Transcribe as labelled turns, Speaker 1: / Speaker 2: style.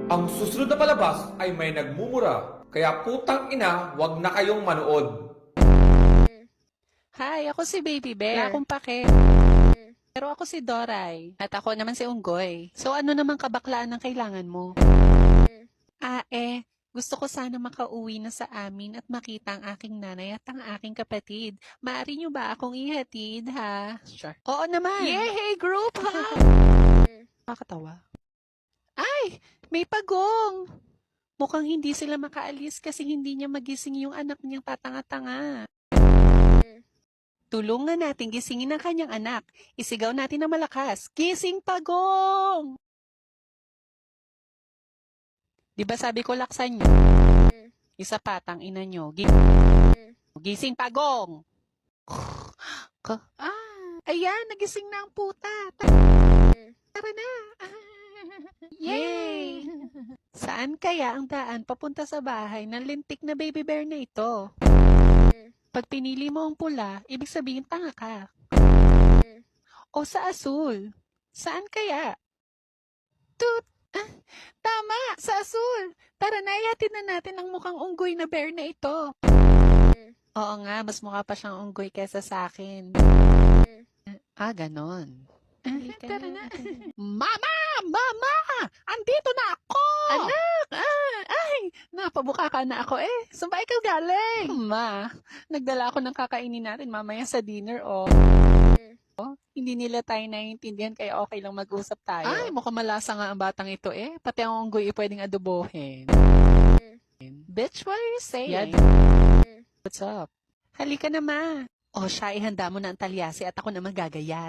Speaker 1: Ang susunod na palabas ay may nagmumura. Kaya putang ina, wag na kayong manood.
Speaker 2: Hi, ako si Baby Bear. Wala akong pake. Pero ako si Doray. At ako naman si Unggoy. So ano naman kabaklaan ang kailangan mo? Gusto ko sana makauwi na sa amin at makita ang aking nanay at ang aking kapatid. Maaari niyo ba akong ihatid, ha? Sure. Oo naman. Yay, group, ha? Nakakatawa. Ay, may pagong. Mukhang hindi sila makaalis kasi hindi niya magising yung anak niyang tatanga-tanga. Tulungan natin gisingin ang kanyang anak. Isigaw natin na malakas. Gising, pagong! Di ba sabi ko laksan niyo? Isa pa, ina niyo. Gising, pagong! Ayan, nagising na ang puta. Tara na. Yay! Saan kaya ang daan papunta sa bahay ng lintik na baby bear na ito? Pag pinili mo ang pula, ibig sabihin tanga ka. O sa asul? Saan kaya? Tut! Tama! Sa asul! Tara na, ihatid na natin ang mukhang unggoy na bear na ito. Oo nga, mas mukha pa siyang unggoy kesa sa akin. Ganon. Tara na. Mama! Mama! Andito na ako! Anak! Napabuka ka na ako eh. Saan ba ikaw galing? Ma, nagdala ako ng kakainin natin mamaya sa dinner Hindi nila tayo naiintindihan kaya okay lang mag-usap tayo. Ay, mukhang malasa nga ang batang ito eh. Pati ang unggoy pwedeng adobohin. Bitch, what are you saying? What's up? Halika na ma. Siya ihanda mo na ang talyasi at ako na magagayat.